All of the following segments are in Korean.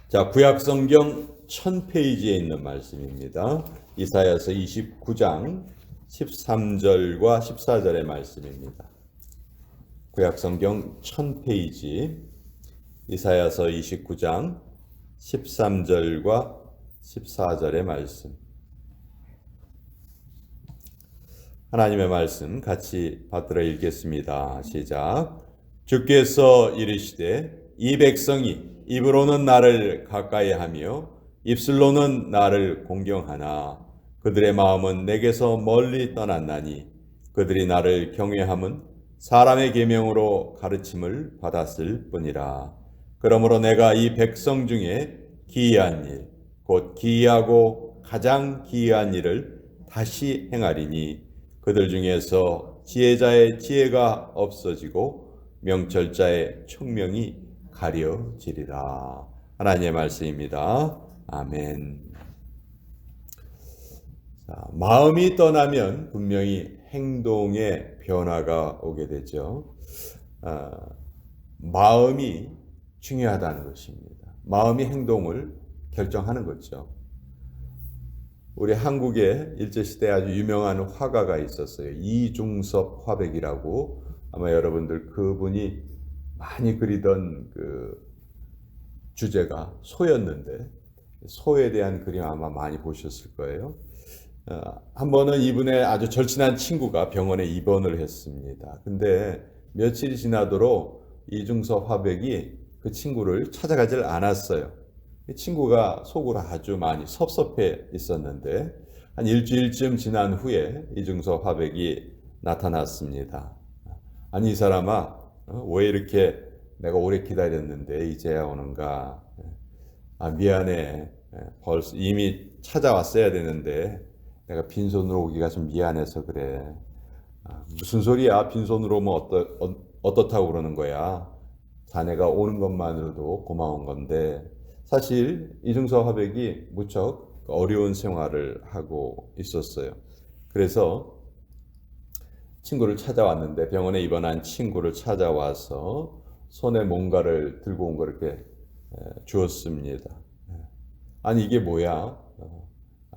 자, 구약 성경 1000페이지에 있는 말씀입니다. 이사야서 29장 13절과 14절의 말씀입니다. 구약 성경 1000페이지 이사야서 29장 13절과 14절의 말씀. 하나님의 말씀 같이 받들어 읽겠습니다. 시작. 주께서 이르시되 이 백성이 입으로는 나를 가까이하며 입술로는 나를 공경하나 그들의 마음은 내게서 멀리 떠났나니 그들이 나를 경외함은 사람의 계명으로 가르침을 받았을 뿐이라. 그러므로 내가 이 백성 중에 기이한 일, 곧 기이하고 가장 기이한 일을 다시 행하리니 그들 중에서 지혜자의 지혜가 없어지고 명철자의 총명이 가려지리라. 하나님의 말씀입니다. 아멘. 자, 마음이 떠나면 분명히 행동에 변화가 오게 되죠. 마음이 중요하다는 것입니다. 마음이 행동을 결정하는 거죠. 우리 한국에 일제시대에 아주 유명한 화가가 있었어요. 이중섭 화백이라고. 아마 여러분들 그분이 많이 그리던 그 주제가 소였는데 소에 대한 그림 아마 많이 보셨을 거예요. 한 번은 이분의 아주 절친한 친구가 병원에 입원을 했습니다. 근데 며칠이 지나도록 이중섭 화백이 그 친구를 찾아가질 않았어요. 친구가 속으로 아주 많이 섭섭해 있었는데 한 일주일쯤 지난 후에 이중섭 화백이 나타났습니다. 아니 이 사람아, 왜 이렇게 내가 오래 기다렸는데 이제야 오는가? 아 미안해. 벌써 이미 찾아왔어야 되는데 내가 빈손으로 오기가 좀 미안해서 그래. 무슨 소리야? 빈손으로 오면 어떻다고 그러는 거야? 자네가 오는 것만으로도 고마운 건데 사실 이중섭 화백이 무척 어려운 생활을 하고 있었어요. 그래서 친구를 찾아왔는데 병원에 입원한 친구를 찾아와서 손에 뭔가를 들고 온 걸 이렇게 주었습니다. 아니 이게 뭐야?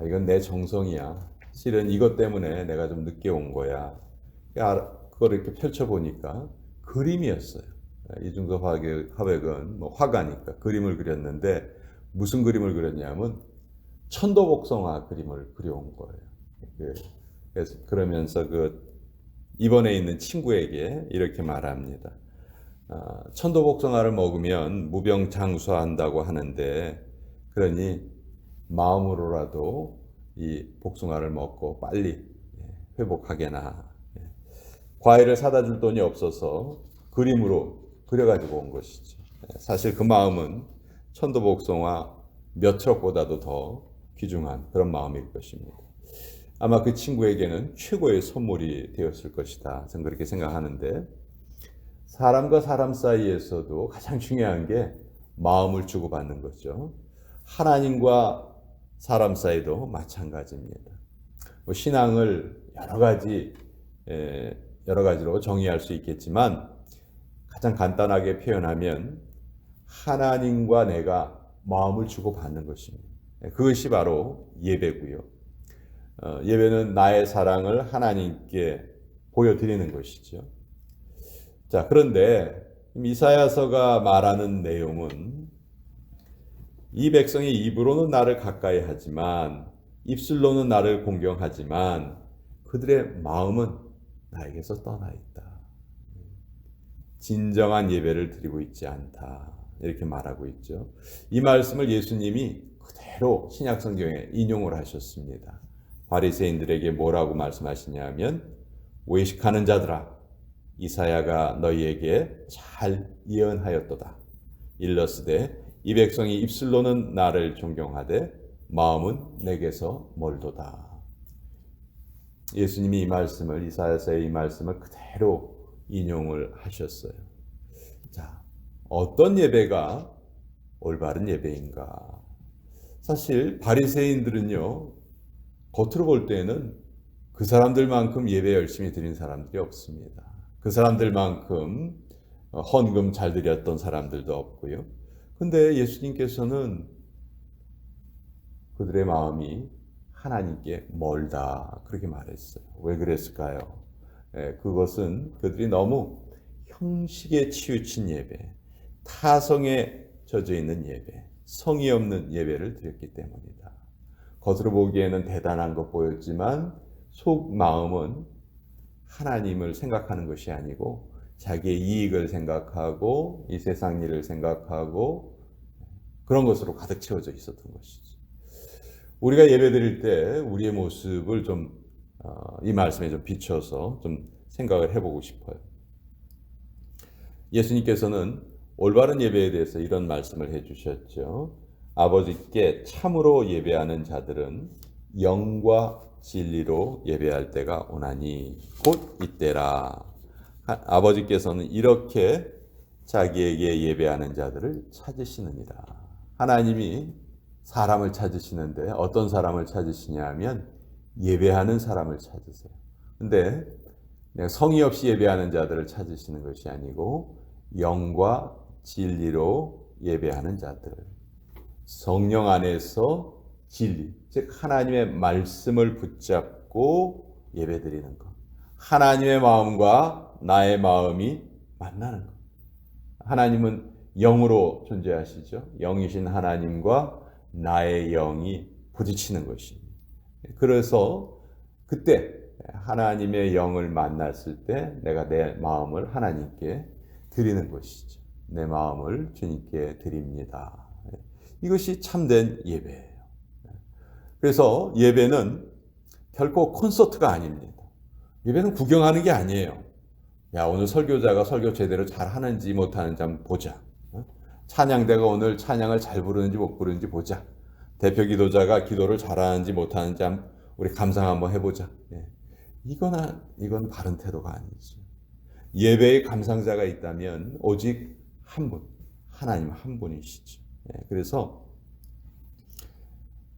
이건 내 정성이야. 실은 이것 때문에 내가 좀 늦게 온 거야. 그걸 이렇게 펼쳐보니까 그림이었어요. 이중섭 화백은 뭐 화가니까 그림을 그렸는데 무슨 그림을 그렸냐면 천도복숭아 그림을 그려온 거예요. 그래서 그러면서 그 입원해 있는 친구에게 이렇게 말합니다. 천도복숭아를 먹으면 무병장수한다고 하는데 그러니 마음으로라도 이 복숭아를 먹고 빨리 회복하게나. 과일을 사다 줄 돈이 없어서 그림으로 그려가지고 온 것이죠. 사실 그 마음은 천도복숭아 몇 척보다도 더 귀중한 그런 마음일 것입니다. 아마 그 친구에게는 최고의 선물이 되었을 것이다. 저는 그렇게 생각하는데 사람과 사람 사이에서도 가장 중요한 게 마음을 주고받는 거죠. 하나님과 사람 사이도 마찬가지입니다. 신앙을 여러 가지로 정의할 수 있겠지만 가장 간단하게 표현하면 하나님과 내가 마음을 주고받는 것입니다. 그것이 바로 예배고요. 예배는 나의 사랑을 하나님께 보여드리는 것이죠. 자, 그런데 이사야서가 말하는 내용은 이 백성이 입으로는 나를 가까이 하지만 입술로는 나를 공경하지만 그들의 마음은 나에게서 떠나 있다. 진정한 예배를 드리고 있지 않다. 이렇게 말하고 있죠. 이 말씀을 예수님이 그대로 신약 성경에 인용을 하셨습니다. 바리새인들에게 뭐라고 말씀하시냐면 외식하는 자들아 이사야가 너희에게 잘 예언하였도다. 일러스되 이 백성이 입술로는 나를 존경하되 마음은 내게서 멀도다. 예수님이 이 말씀을 이사야서의 이 말씀을 그대로 인용을 하셨어요. 자, 어떤 예배가 올바른 예배인가? 사실 바리새인들은요. 겉으로 볼 때는 그 사람들만큼 예배 열심히 드린 사람들이 없습니다. 그 사람들만큼 헌금 잘 드렸던 사람들도 없고요. 근데 예수님께서는 그들의 마음이 하나님께 멀다 그렇게 말했어요. 왜 그랬을까요? 그것은 그들이 너무 형식에 치우친 예배, 타성에 젖어 있는 예배, 성의 없는 예배를 드렸기 때문이다. 겉으로 보기에는 대단한 것 보였지만 속 마음은 하나님을 생각하는 것이 아니고 자기의 이익을 생각하고 이 세상 일을 생각하고 그런 것으로 가득 채워져 있었던 것이죠. 우리가 예배드릴 때 우리의 모습을 좀 이 말씀에 좀 비춰서 좀 생각을 해보고 싶어요. 예수님께서는 올바른 예배에 대해서 이런 말씀을 해주셨죠. 아버지께 참으로 예배하는 자들은 영과 진리로 예배할 때가 오나니 곧 이때라. 아버지께서는 이렇게 자기에게 예배하는 자들을 찾으시느니라. 하나님이 사람을 찾으시는데 어떤 사람을 찾으시냐 하면 예배하는 사람을 찾으세요. 근데 성의 없이 예배하는 자들을 찾으시는 것이 아니고 영과 진리로 예배하는 자들, 성령 안에서 진리, 즉 하나님의 말씀을 붙잡고 예배드리는 것, 하나님의 마음과 나의 마음이 만나는 것. 하나님은 영으로 존재하시죠. 영이신 하나님과 나의 영이 부딪히는 것입니다. 그래서 그때 하나님의 영을 만났을 때 내가 내 마음을 하나님께 드리는 것이죠. 내 마음을 주님께 드립니다. 이것이 참된 예배예요. 그래서 예배는 결코 콘서트가 아닙니다. 예배는 구경하는 게 아니에요. 야, 오늘 설교자가 설교 제대로 잘 하는지 못하는지 한번 보자. 찬양대가 오늘 찬양을 잘 부르는지 못 부르는지 보자. 대표 기도자가 기도를 잘하는지 못하는지 한번 우리 감상 한번 해보자. 이건 바른 태도가 아니죠. 예배의 감상자가 있다면 오직 한 분, 하나님 한 분이시죠. 그래서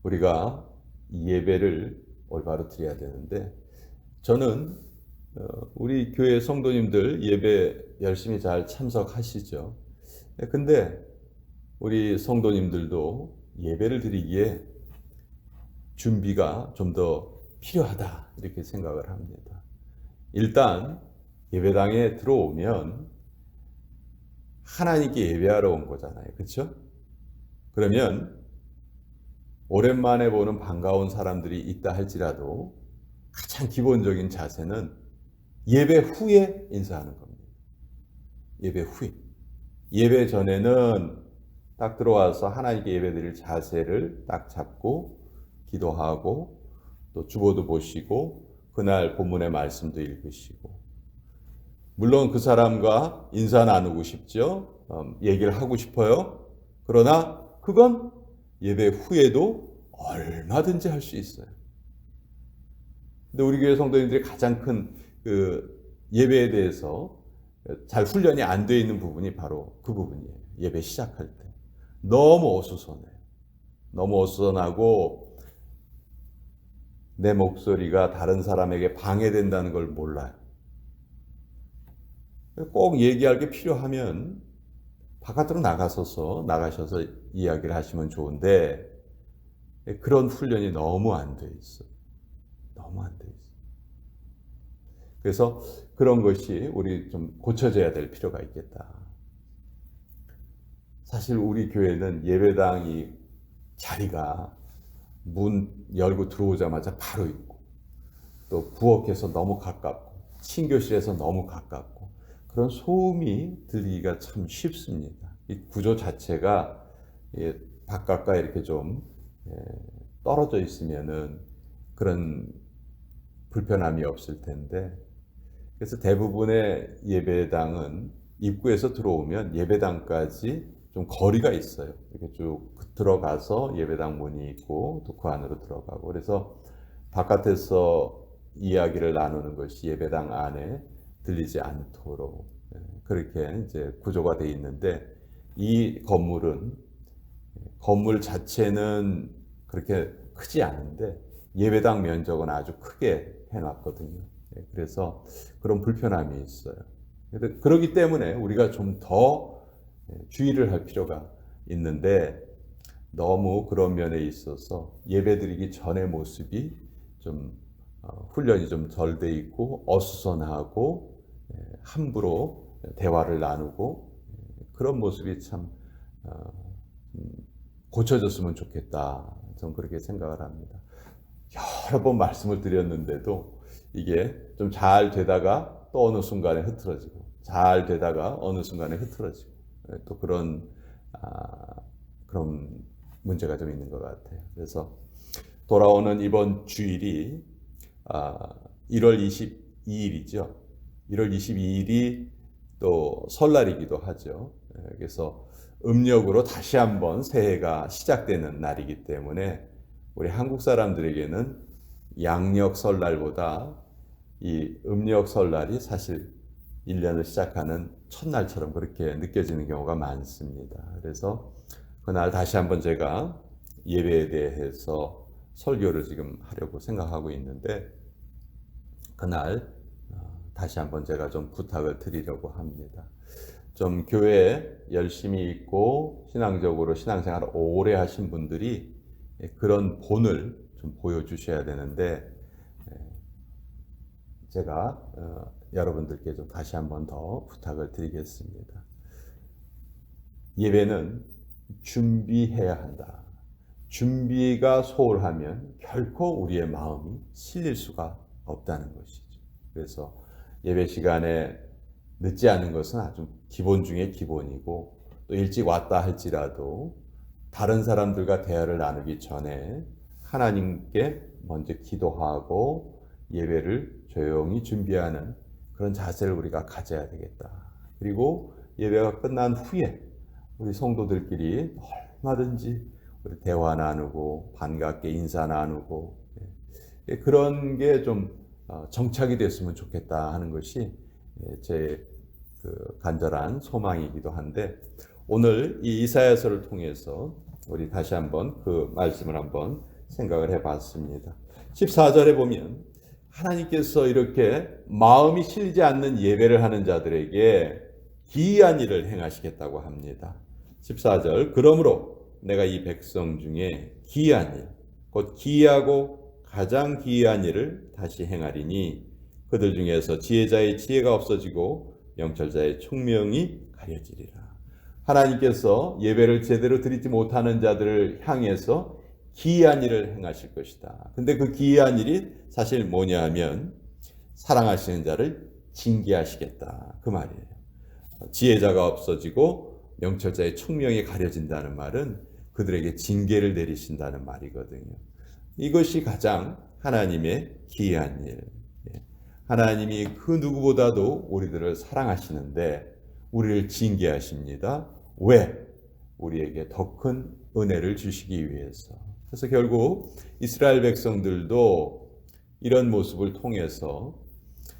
우리가 예배를 올바로 드려야 되는데 저는 우리 교회 성도님들 예배 열심히 잘 참석하시죠. 근데 우리 성도님들도 예배를 드리기에 준비가 좀 더 필요하다 이렇게 생각을 합니다. 일단 예배당에 들어오면 하나님께 예배하러 온 거잖아요. 그렇죠? 그러면 오랜만에 보는 반가운 사람들이 있다 할지라도 가장 기본적인 자세는 예배 후에 인사하는 겁니다. 예배 후에. 예배 전에는 딱 들어와서 하나님께 예배드릴 자세를 딱 잡고 기도하고 또 주보도 보시고 그날 본문의 말씀도 읽으시고 물론 그 사람과 인사 나누고 싶죠. 얘기를 하고 싶어요. 그러나 그건 예배 후에도 얼마든지 할 수 있어요. 근데 우리 교회 성도님들이 가장 큰 그 예배에 대해서 잘 훈련이 안 되어 있는 부분이 바로 그 부분이에요. 예배 시작할 때. 너무 어수선해요. 너무 어수선하고 내 목소리가 다른 사람에게 방해된다는 걸 몰라요. 꼭 얘기할 게 필요하면 바깥으로 나가셔서 이야기를 하시면 좋은데 그런 훈련이 너무 안 돼 있어요. 너무 안 돼 있어요. 그래서 그런 것이 우리 좀 고쳐져야 될 필요가 있겠다. 사실 우리 교회는 예배당이 자리가 문 열고 들어오자마자 바로 있고 또 부엌에서 너무 가깝고 친교실에서 너무 가깝고 그런 소음이 들리기가 참 쉽습니다. 이 구조 자체가 바깥과 이렇게 좀 떨어져 있으면은 그런 불편함이 없을 텐데 그래서 대부분의 예배당은 입구에서 들어오면 예배당까지 좀 거리가 있어요. 이렇게 쭉 들어가서 예배당 문이 있고 또 그 안으로 들어가고 그래서 바깥에서 이야기를 나누는 것이 예배당 안에 들리지 않도록 그렇게 이제 구조가 되어 있는데 이 건물 자체는 그렇게 크지 않은데 예배당 면적은 아주 크게 해놨거든요. 그래서 그런 불편함이 있어요. 그렇기 때문에 우리가 좀 더 주의를 할 필요가 있는데 너무 그런 면에 있어서 예배드리기 전의 모습이 좀 훈련이 좀 덜 돼 있고 어수선하고 함부로 대화를 나누고 그런 모습이 참 고쳐졌으면 좋겠다. 저는 그렇게 생각을 합니다. 여러 번 말씀을 드렸는데도 이게 좀 잘 되다가 또 어느 순간에 흐트러지고 잘 되다가 어느 순간에 흐트러지고 또 그런 문제가 좀 있는 것 같아요. 그래서 돌아오는 이번 주일이 1월 22일이죠. 1월 22일이 또 설날이기도 하죠. 그래서 음력으로 다시 한번 새해가 시작되는 날이기 때문에 우리 한국 사람들에게는 양력 설날보다 이 음력 설날이 사실 1년을 시작하는 첫날처럼 그렇게 느껴지는 경우가 많습니다. 그래서 그날 다시 한번 제가 예배에 대해서 설교를 지금 하려고 생각하고 있는데 그날 다시 한번 제가 좀 부탁을 드리려고 합니다. 좀 교회에 열심히 있고 신앙적으로 신앙생활을 오래 하신 분들이 그런 본을 좀 보여주셔야 되는데 제가 여러분들께 좀 다시 한번 더 부탁을 드리겠습니다. 예배는 준비해야 한다. 준비가 소홀하면 결코 우리의 마음이 실릴 수가 없다는 것이죠. 그래서 예배 시간에 늦지 않는 것은 아주 기본 중에 기본이고 또 일찍 왔다 할지라도 다른 사람들과 대화를 나누기 전에 하나님께 먼저 기도하고 예배를 조용히 준비하는 그런 자세를 우리가 가져야 되겠다. 그리고 예배가 끝난 후에 우리 성도들끼리 얼마든지 우리 대화 나누고 반갑게 인사 나누고 그런 게 좀 정착이 됐으면 좋겠다 하는 것이 제 간절한 소망이기도 한데 오늘 이 이사야서를 통해서 우리 다시 한번 그 말씀을 한번 생각을 해봤습니다. 14절에 보면 하나님께서 이렇게 마음이 실리지 않는 예배를 하는 자들에게 기이한 일을 행하시겠다고 합니다. 14절 그러므로 내가 이 백성 중에 기이한 일, 곧 기이하고 가장 기이한 일을 다시 행하리니 그들 중에서 지혜자의 지혜가 없어지고 명철자의 총명이 가려지리라. 하나님께서 예배를 제대로 드리지 못하는 자들을 향해서 기이한 일을 행하실 것이다. 근데 그 기이한 일이 사실 뭐냐 하면 사랑하시는 자를 징계하시겠다. 그 말이에요. 지혜자가 없어지고 명철자의 총명이 가려진다는 말은 그들에게 징계를 내리신다는 말이거든요. 이것이 가장 하나님의 기이한 일. 하나님이 그 누구보다도 우리들을 사랑하시는데 우리를 징계하십니다. 왜? 우리에게 더 큰 은혜를 주시기 위해서. 그래서 결국 이스라엘 백성들도 이런 모습을 통해서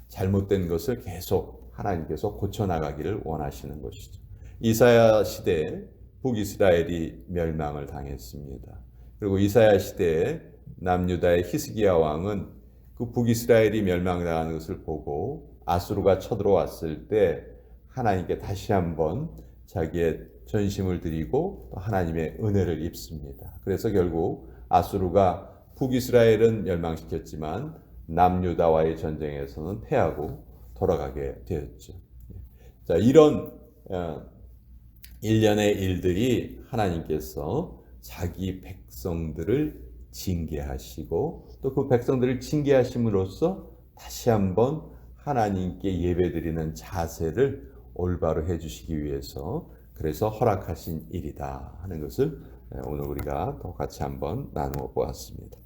잘못된 것을 계속 하나님께서 고쳐나가기를 원하시는 것이죠. 이사야 시대에 북이스라엘이 멸망을 당했습니다. 그리고 이사야 시대에 남유다의 히스기야 왕은 그 북이스라엘이 멸망당하는 것을 보고 아수르가 쳐들어왔을 때 하나님께 다시 한번 자기의 전심을 드리고 하나님의 은혜를 입습니다. 그래서 결국 아수르가 북이스라엘은 멸망시켰지만 남유다와의 전쟁에서는 패하고 돌아가게 되었죠. 자, 이런 일련의 일들이 하나님께서 자기 백성들을 징계하시고 또 그 백성들을 징계하심으로써 다시 한번 하나님께 예배드리는 자세를 올바로 해주시기 위해서 그래서 허락하신 일이다 하는 것을 오늘 우리가 또 같이 한번 나누어 보았습니다.